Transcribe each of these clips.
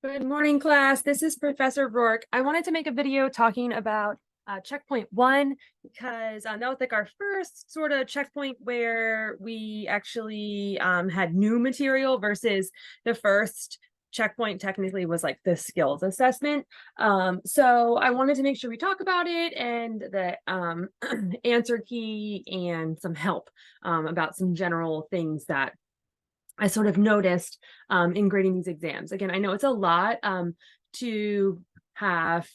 Good morning, class. This is Professor Rourke. I wanted to make a video talking about checkpoint one because that was like our first sort of checkpoint where we actually had new material versus the first checkpoint technically was like the skills assessment. So I wanted to make sure we talk about it and the answer key and some help about some general things that I sort of noticed in grading these exams. Again, I know it's a lot to have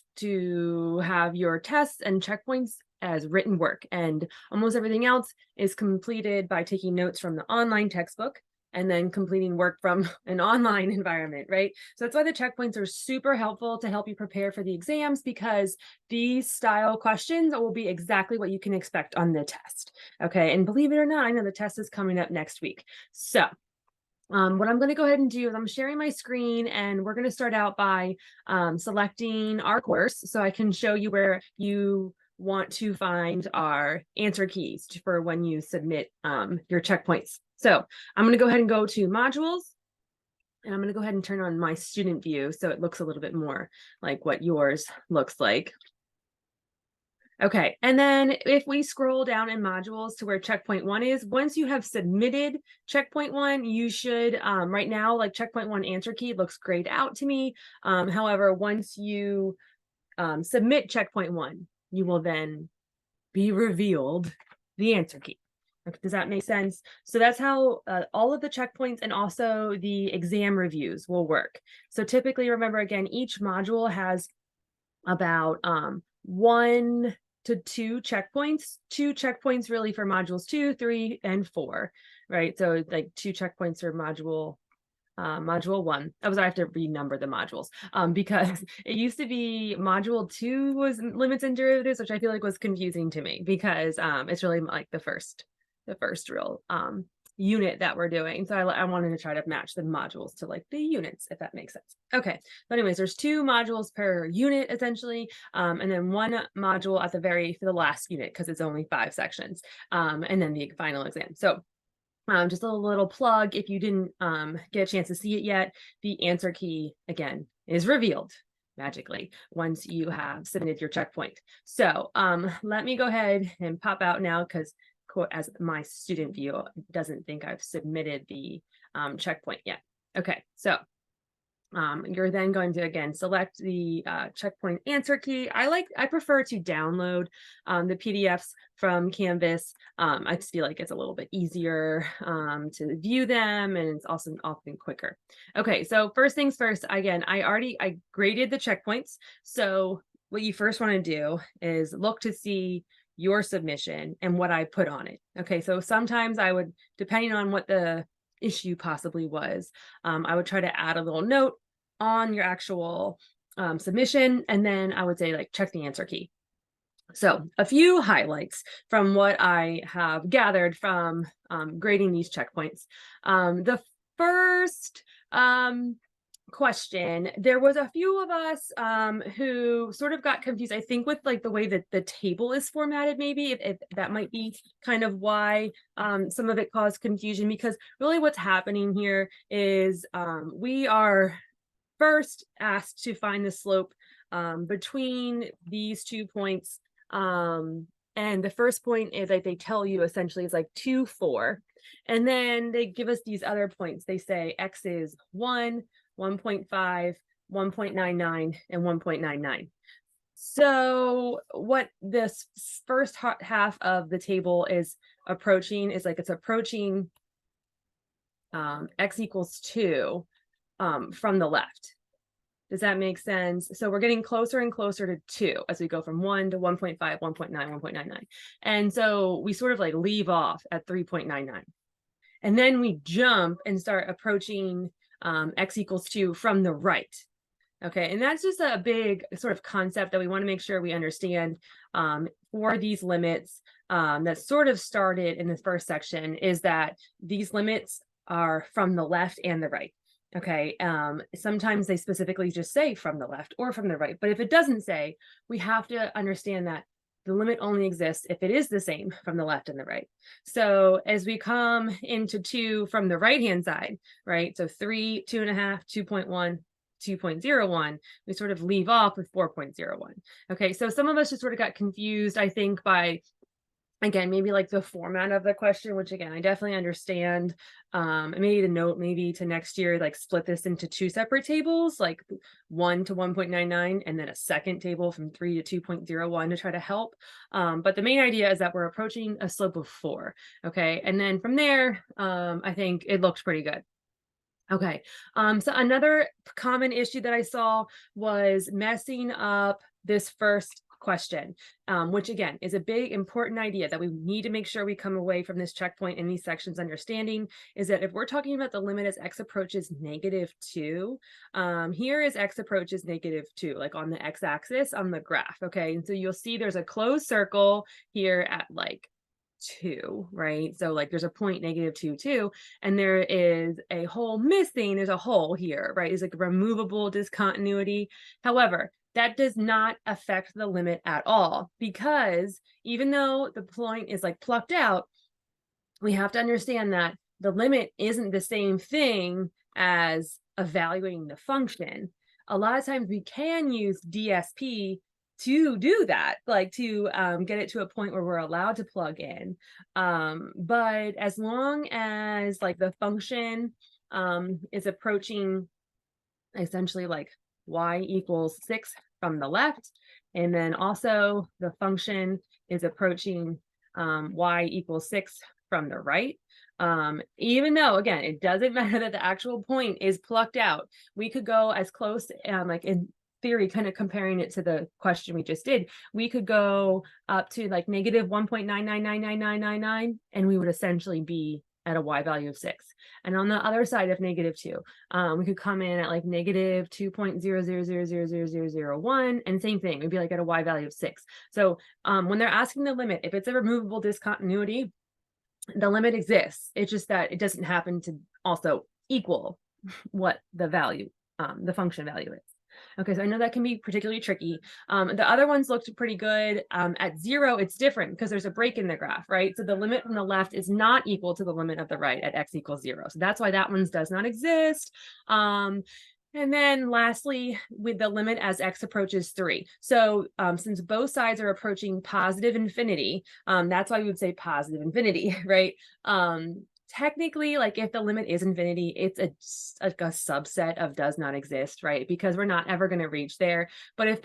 your tests and checkpoints as written work, and almost everything else is completed by taking notes from the online textbook and then completing work from an online environment, right? So that's why the checkpoints are super helpful to help you prepare for the exams, because these style questions will be exactly what you can expect on the test. Okay, and believe it or not, I know the test is coming up next week. So what I'm going to go ahead and do is I'm sharing my screen, and we're going to start out by selecting our course so I can show you where you want to find our answer keys for when you submit your checkpoints. So I'm going to go ahead and go to modules, and I'm going to go ahead and turn on my student view so it looks a little bit more like what yours looks like. Okay, and then if we scroll down in modules to where checkpoint one is, once you have submitted checkpoint one, you should, right now, like checkpoint one answer key looks grayed out to me. However, once you submit checkpoint one, you will then be revealed the answer key. Does that make sense? So that's how all of the checkpoints and also the exam reviews will work. So typically, remember again, each module has about 1 to 2 checkpoints, 2 checkpoints really for modules 2, 3, and 4, right? So like 2 checkpoints for module 1. I have to renumber the modules because it used to be module 2 was limits and derivatives, which I feel like was confusing to me because it's really like the first real unit that we're doing. So I wanted to try to match the modules to like the units, if that makes sense. Okay, but anyways, there's 2 modules per unit essentially, and then 1 module at for the last unit because it's only 5 sections, and then the final exam. So just a little plug, if you didn't get a chance to see it yet, the answer key again is revealed magically once you have submitted your checkpoint. So let me go ahead and pop out now because as my student view doesn't think I've submitted the checkpoint yet. Okay, so you're then going to again select the checkpoint answer key. I prefer to download the PDFs from Canvas. I just feel like it's a little bit easier to view them, and it's also often quicker. Okay, so first things first, again, I graded the checkpoints. So what you first want to do is look to see your submission and what I put on it. Okay, so sometimes I would, depending on what the issue possibly was, I would try to add a little note on your actual submission, and then I would say like check the answer key. So a few highlights from what I have gathered from grading these checkpoints. The first question, there was a few of us who sort of got confused, I think, with like the way that the table is formatted, maybe if that might be kind of why some of it caused confusion, because really what's happening here is we are first asked to find the slope between these 2 points. And the first point is like they tell you essentially is like 2, 4. And then they give us these other points. They say X is 1, 1.5, 1.99, and 1.99. So what this first half of the table is approaching is like it's approaching X equals 2 from the left. Does that make sense? So we're getting closer and closer to 2 as we go from 1 to 1.5, 1.9, 1.99. And so we sort of like leave off at 3.99. And then we jump and start approaching X equals 2 from the right. Okay, and that's just a big sort of concept that we want to make sure we understand for these limits that sort of started in this first section, is that these limits are from the left and the right. Okay, sometimes they specifically just say from the left or from the right, but if it doesn't say, we have to understand that the limit only exists if it is the same from the left and the right. So as we come into 2 from the right hand side, right? So 3, 2.5, 2.1, 2.01, we sort of leave off with 4.01. Okay, so some of us just sort of got confused, I think, by, again, maybe like the format of the question, which again, I definitely understand. And maybe the note, maybe to next year, like split this into 2 separate tables, like 1 to 1.99, and then a second table from 3 to 2.01 to try to help. But the main idea is that we're approaching a slope of 4. Okay, and then from there, I think it looked pretty good. Okay. So another common issue that I saw was messing up this first question, which again is a big important idea that we need to make sure we come away from this checkpoint in these sections understanding is that if we're talking about the limit as x approaches -2, here is x approaches -2, like on the x-axis on the graph. Okay. And so you'll see there's a closed circle here at like 2, right? So like there's a point -2, 2, and there is a hole missing. There's a hole here, right? It's like a removable discontinuity. However, that does not affect the limit at all, because even though the point is like plucked out, we have to understand that the limit isn't the same thing as evaluating the function. A lot of times we can use DSP to do that, like to get it to a point where we're allowed to plug in. But as long as like the function is approaching essentially like y equals 6 from the left, and then also the function is approaching y equals 6 from the right. Even though, again, it doesn't matter that the actual point is plucked out, we could go as close, like in theory, kind of comparing it to the question we just did, we could go up to like -1.9999999, and we would essentially be at a y value of 6. And on the other side of -2, we could come in at like -2.000000001, and same thing, we'd be like at a y value of 6. So when they're asking the limit, if it's a removable discontinuity, the limit exists. It's just that it doesn't happen to also equal what the value, the function value is. Okay, so I know that can be particularly tricky. The other ones looked pretty good. At 0, it's different because there's a break in the graph, right? So the limit from the left is not equal to the limit of the right at x equals 0. So that's why that one does not exist. And then lastly, with the limit as x approaches 3. So since both sides are approaching positive infinity, that's why we would say positive infinity, right? Technically, like if the limit is infinity, it's like a subset of does not exist, right? Because we're not ever going to reach there. But if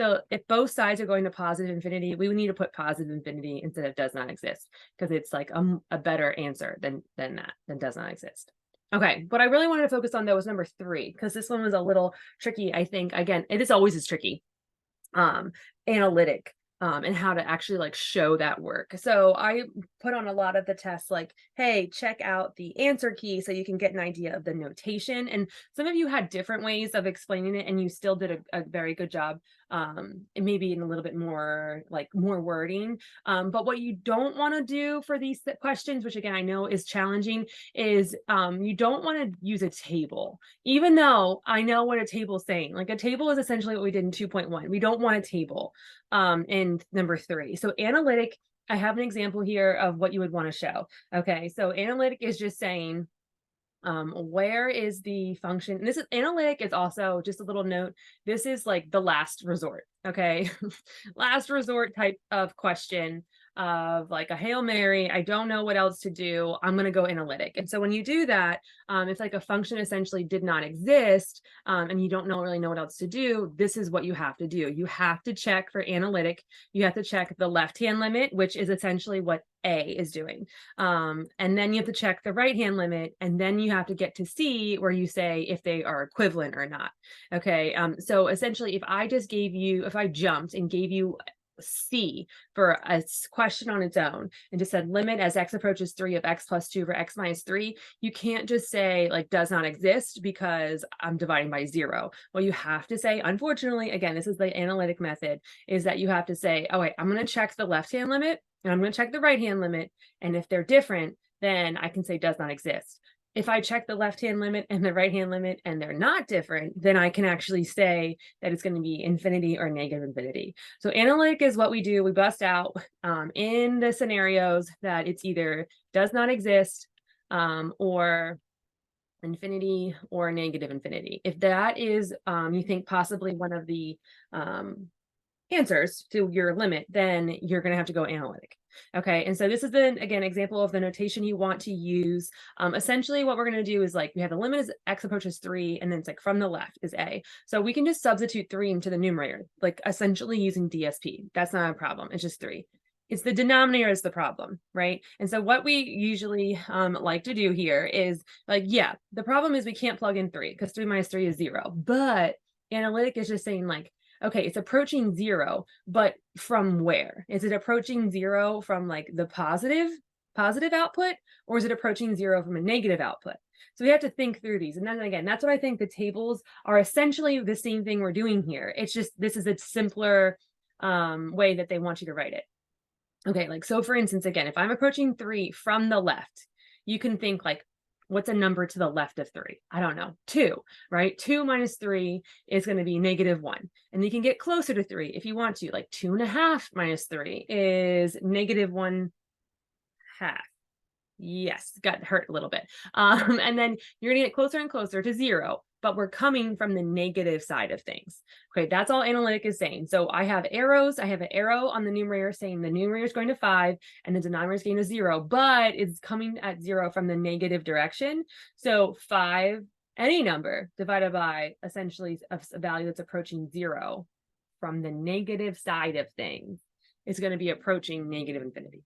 both sides are going to positive infinity, we would need to put positive infinity instead of does not exist, because it's like a better answer than does not exist. Okay, what I really wanted to focus on though was number 3, because this one was a little tricky, I think. Again, it is always tricky. Analytic. And how to actually like show that work. So I put on a lot of the tests like, hey, check out the answer key so you can get an idea of the notation. And some of you had different ways of explaining it, and you still did a very good job. And maybe in a little bit more like more wording. But what you don't want to do for these questions, which again I know is challenging, is you don't want to use a table. Even though I know what a table is saying. Like a table is essentially what we did in 2.1. We don't want a table in number 3. So analytic, I have an example here of what you would want to show. Okay, so analytic is just saying where is the function. And this is analytic is also just a little note. This is like the last resort. Okay, last resort type of question of like a Hail Mary. I don't know what else to do. I'm going to go analytic. And so when you do that, it's like a function essentially did not exist, and you don't really know what else to do. This is what you have to do. You have to check for analytic. You have to check the left-hand limit, which is essentially what A is doing. And then you have to check the right-hand limit, and then you have to get to C, where you say if they are equivalent or not. Okay, so essentially if I jumped and gave you C for a question on its own and just said limit as x approaches 3 of x plus 2 for x minus 3, you can't just say like does not exist because I'm dividing by 0. What you have to say, unfortunately, again, this is the analytic method, is that you have to say, oh wait, I'm going to check the left-hand limit and I'm going to check the right-hand limit, and if they're different, then I can say does not exist. If I check the left-hand limit and the right-hand limit and they're not different, then I can actually say that it's going to be infinity or negative infinity. So analytic is what we do. We bust out in the scenarios that it's either does not exist or infinity or negative infinity. If that is, you think possibly one of the answers to your limit, then you're going to have to go analytic. Okay. And so this is the, again, example of the notation you want to use. Essentially what we're going to do is like, we have the limit as x approaches 3, and then it's like from the left is a. So we can just substitute 3 into the numerator, like essentially using DSP. That's not a problem. It's just 3. It's the denominator is the problem, right? And so what we usually like to do here is like, yeah, the problem is we can't plug in 3 because 3 minus 3 is 0. But analytic is just saying like, okay, it's approaching 0, but from where? Is it approaching 0 from like the positive output, or is it approaching 0 from a negative output? So we have to think through these. And then again, that's what I think the tables are essentially the same thing we're doing here. It's just, this is a simpler way that they want you to write it. Okay, like, so for instance, again, if I'm approaching 3 from the left, you can think like, what's a number to the left of 3? I don't know, 2, right? 2 minus 3 is going to be -1. And you can get closer to 3 if you want to, like 2.5 minus 3 is -1/2. Yes, got hurt a little bit. And then you're gonna get closer and closer to 0, but we're coming from the negative side of things. Okay, that's all analytic is saying. So I have arrows. I have an arrow on the numerator saying the numerator is going to 5 and the denominator is going to 0, but it's coming at 0 from the negative direction. So 5, any number divided by essentially a value that's approaching 0 from the negative side of things is going to be approaching negative infinity.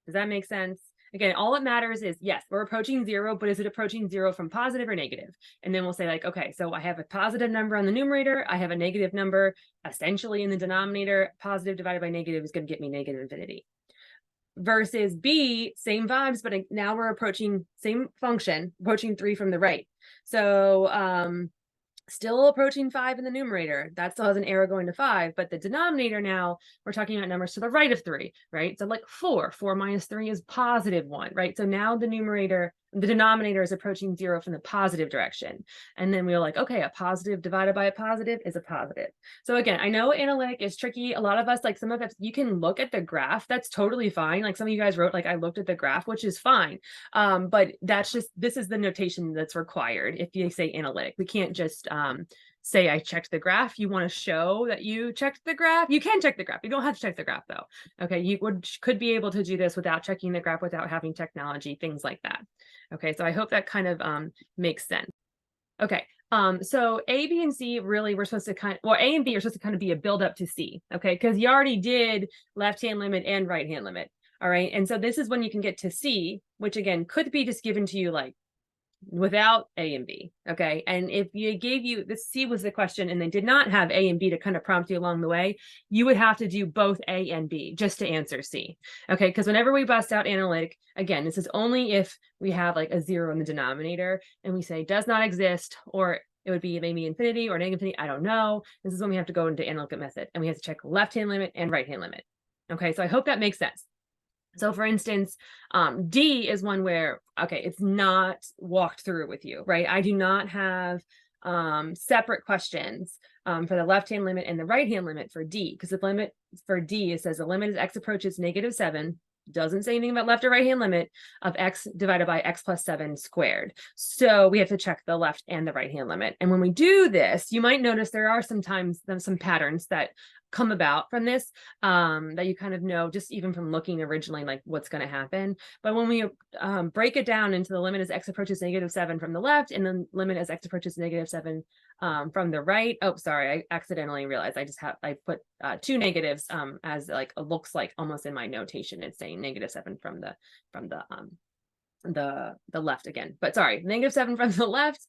Does that make sense? Again, all it matters is, yes, we're approaching 0, but is it approaching 0 from positive or negative? And then we'll say like, okay, so I have a positive number on the numerator. I have a negative number essentially in the denominator. Positive divided by negative is going to get me negative infinity. Versus B, same vibes, but now we're approaching same function, approaching 3 from the right. So still approaching 5 in the numerator. That still has an arrow going to 5, but the denominator now, we're talking about numbers to the right of 3, right? So like 4 minus 3 is +1, right? So now the denominator is approaching 0 from the positive direction. And then we're like, okay, a positive divided by a positive is a positive. So again, I know analytic is tricky. A lot of us, like some of us, you can look at the graph. That's totally fine. Like some of you guys wrote, like, I looked at the graph, which is fine. But that's just, this is the notation that's required. If you say analytic, we can't just say I checked the graph. You want to show that you checked the graph. You can check the graph. You don't have to check the graph though. Okay, you could be able to do this without checking the graph, without having technology, things like that. Okay, so I hope that kind of makes sense. Okay, so A, B, and C really we're supposed to A and B are supposed to kind of be a build up to C. Okay, because you already did left hand limit and right hand limit. All right, and so this is when you can get to C, which again could be just given to you like without A and B. Okay. And if you gave you this, C was the question, and they did not have A and B to kind of prompt you along the way, you would have to do both A and B just to answer C. Okay. Because whenever we bust out analytic, again, this is only if we have like a 0 in the denominator and we say does not exist, or it would be maybe infinity or negative infinity. I don't know. This is when we have to go into analytic method and we have to check left hand limit and right hand limit. Okay. So I hope that makes sense. So for instance, D is one where, okay, it's not walked through with you, right? I do not have separate questions for the left-hand limit and the right-hand limit for D, because the limit for D, it says the limit as x approaches -7, doesn't say anything about left or right-hand limit of x divided by x plus 7 squared. So we have to check the left and the right-hand limit. And when we do this, you might notice there are sometimes some patterns that come about from this that you kind of know just even from looking originally like what's going to happen. But when we break it down into the limit as x approaches -7 from the left and then limit as x approaches -7 from the right. Oh, sorry, I accidentally realized I put 2 negatives as like it looks like almost in my notation it's saying -7 from the left again, but sorry, -7 from the left.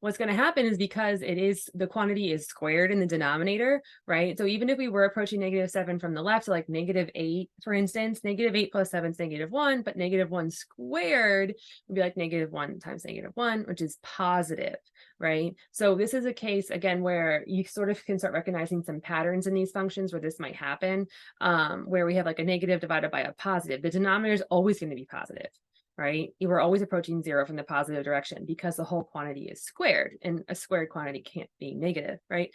What's going to happen is because the quantity is squared in the denominator, right? So even if we were approaching -7 from the left, so like -8, for instance, -8 plus 7 is -1, but -1 squared would be like -1 times -1, which is positive, right? So this is a case again where you sort of can start recognizing some patterns in these functions where this might happen, where we have like a negative divided by a positive. The denominator is always going to be positive, right? You were always approaching 0 from the positive direction because the whole quantity is squared, and a squared quantity can't be negative, right?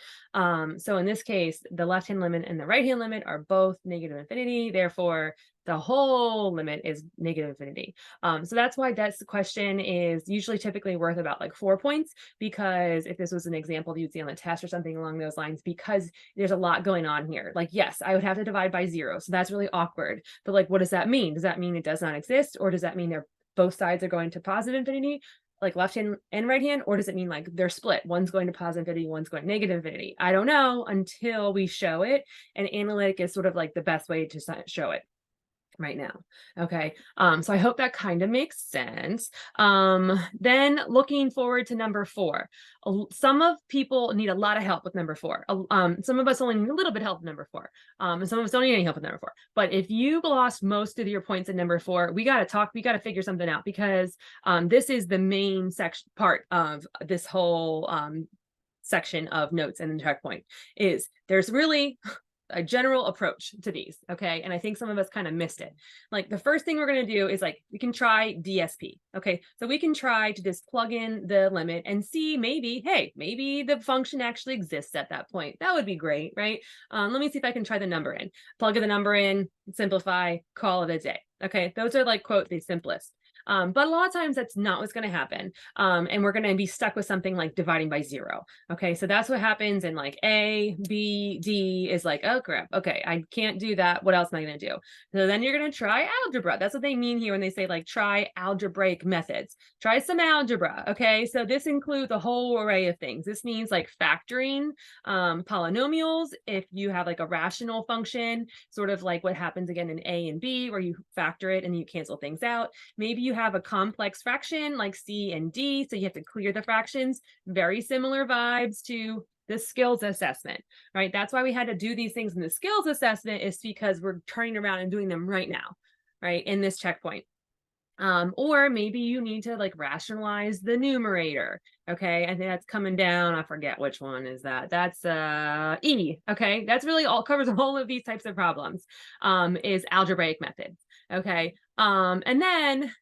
So in this case, the left-hand limit and the right-hand limit are both negative infinity. Therefore, The whole limit is negative infinity. So that's why that's the question is usually typically worth about like 4 points, because if this was an example you'd see on the test or something along those lines, because there's a lot going on here. Like, yes, I would have to divide by 0. So that's really awkward. But like, what does that mean? Does that mean it does not exist? Or does that mean they're both sides are going to positive infinity? Like left hand and right hand, or does it mean like they're split? One's going to positive infinity, one's going to negative infinity. I don't know until we show it. And analytic is sort of like the best way to show it right now. Okay. So I hope that kind of makes sense. Then looking forward to number 4. Some of people need a lot of help with number 4. Some of us only need a little bit of help with number 4. And some of us don't need any help with number 4. But if you lost most of your points in number 4, we got to talk, we got to figure something out, because this is the main section part of this whole section of notes and checkpoint. Is there's really a general approach to these. Okay. And I think some of us kind of missed it. Like the first thing we're going to do is like, we can try DSP. Okay. So we can try to just plug in the limit and see maybe, hey, maybe the function actually exists at that point. That would be great. Right. Let me see if I can try the number in, plug the number in, simplify, call it a day. Okay. Those are like, quote, the simplest. But a lot of times that's not what's going to happen. And we're going to be stuck with something like dividing by 0. Okay, so that's what happens in like A, B, D is like, oh crap, okay, I can't do that. What else am I going to do? So then you're going to try algebra. That's what they mean here when they say like try algebraic methods. Try some algebra. Okay, so this includes a whole array of things. This means like factoring polynomials. If you have like a rational function, sort of like what happens again in A and B, where you factor it and you cancel things out. Maybe you have a complex fraction like C and D, so you have to clear the fractions. Very similar vibes to the skills assessment, right? That's why we had to do these things in the skills assessment, is because we're turning around and doing them right now, right, in this checkpoint. Or maybe you need to like rationalize the numerator. Okay, I think that's coming down. I forget which one is that. That's E. Okay, that's really all covers all of these types of problems. Is algebraic methods. Okay, and then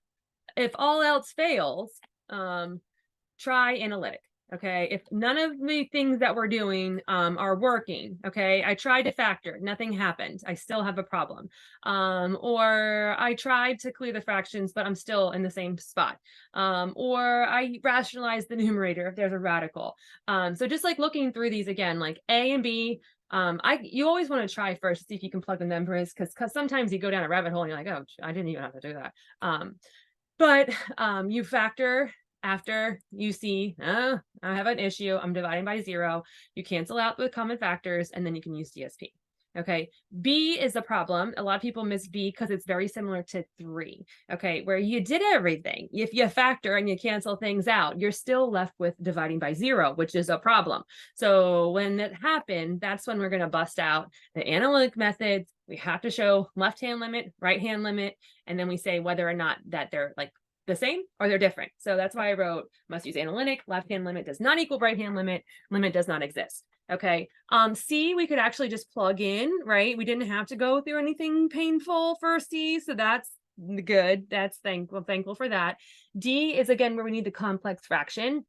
if all else fails, try analytic. Okay, if none of the things that we're doing are working, okay, I tried to factor, nothing happened, I still have a problem. Or I tried to clear the fractions, but I'm still in the same spot. Or I rationalized the numerator if there's a radical. So just like looking through these again, like A and B, you always want to try first to see if you can plug the numbers, because sometimes you go down a rabbit hole and you're like, oh, I didn't even have to do that. But you factor after you see, I have an issue, I'm dividing by 0. You cancel out the common factors, and then you can use DSP. Okay, B is the problem. A lot of people miss B because it's very similar to 3. Okay, where you did everything. If you factor and you cancel things out, you're still left with dividing by 0, which is a problem. So when that happened, that's when we're going to bust out the analytic methods. We have to show left-hand limit, right-hand limit, and then we say whether or not that they're like the same or they're different. So that's why I wrote must use analytic, left-hand limit does not equal right-hand limit, limit does not exist. Okay, C, we could actually just plug in, right? We didn't have to go through anything painful for C, so that's good. That's thankful for that. D is again where we need the complex fraction.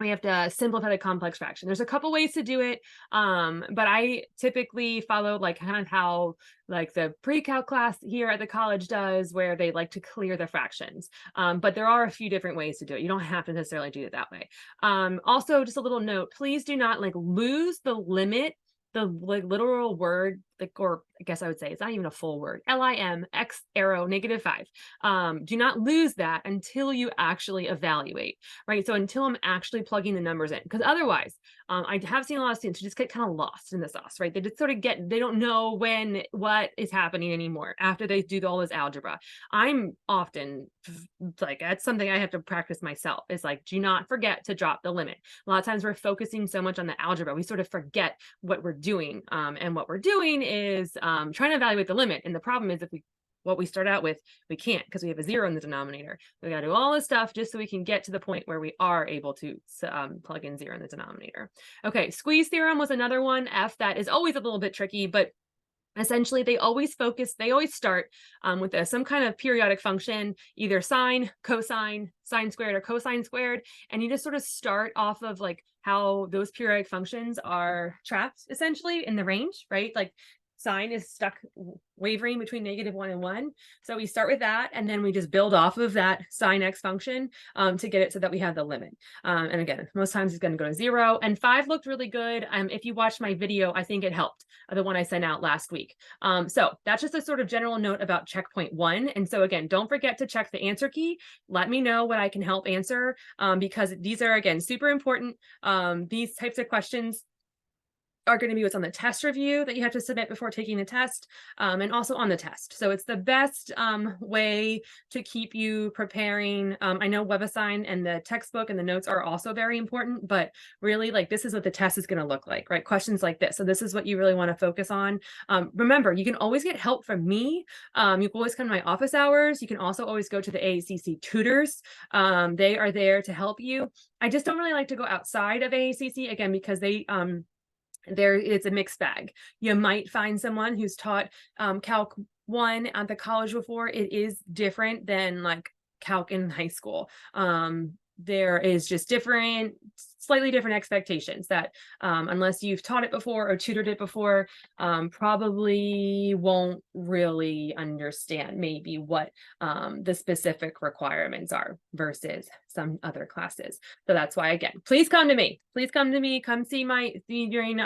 We have to simplify the complex fraction. There's a couple ways to do it, but I typically follow like kind of how like the pre-calc class here at the college does, where they like to clear the fractions. But there are a few different ways to do it. You don't have to necessarily do it that way. Also, just a little note, please do not like lose the limit, the like literal word, like, or I guess I would say it's not even a full word, LIM X arrow -5. Do not lose that until you actually evaluate, right? So until I'm actually plugging the numbers in, because otherwise, I have seen a lot of students who just get kind of lost in the sauce, right? They just sort of they don't know what is happening anymore after they do all this algebra. I'm often like, that's something I have to practice myself. It's like, do not forget to drop the limit. A lot of times we're focusing so much on the algebra, we sort of forget what we're doing. And what we're doing is trying to evaluate the limit. And the problem is what we start out with, we can't, because we have a 0 in the denominator. We got to do all this stuff just so we can get to the point where we are able to plug in 0 in the denominator. Okay, squeeze theorem was another one, F, that is always a little bit tricky, but essentially they always start with some kind of periodic function, either sine, cosine, sine squared, or cosine squared, and you just sort of start off of like how those periodic functions are trapped essentially in the range, right? Like sign is stuck wavering between -1 and 1. So we start with that, and then we just build off of that sin x function to get it so that we have the limit. And again, most times it's going to go to 0. And 5 looked really good. If you watched my video, I think it helped, the one I sent out last week. So that's just a sort of general note about checkpoint 1. And so again, don't forget to check the answer key. Let me know what I can help answer, because these are, again, super important. These types of questions are going to be what's on the test review that you have to submit before taking the test, and also on the test. So it's the best way to keep you preparing. I know WebAssign and the textbook and the notes are also very important, but really, like, this is what the test is going to look like, right? Questions like this. So this is what you really want to focus on. Remember, you can always get help from me. You can always come to my office hours. You can also always go to the AACC tutors. They are there to help you. I just don't really like to go outside of AACC, again, because it's a mixed bag. You might find someone who's taught Calc 1 at the college before. It is different than like Calc in high school. There is just slightly different expectations that unless you've taught it before or tutored it before, probably won't really understand maybe what the specific requirements are versus some other classes. So that's why, again, please come to me. Please come to me. Come see during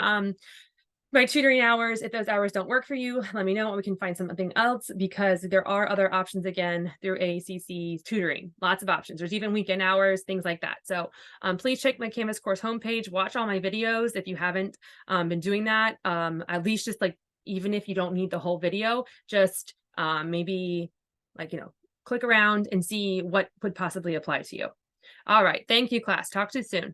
my tutoring hours. If those hours don't work for you, let me know and we can find something else, because there are other options, again, through AACC's tutoring. Lots of options. There's even weekend hours, things like that. So please check my Canvas course homepage. Watch all my videos if you haven't been doing that. At least just like, even if you don't need the whole video, just maybe like, click around and see what would possibly apply to you. All right. Thank you, class. Talk to you soon.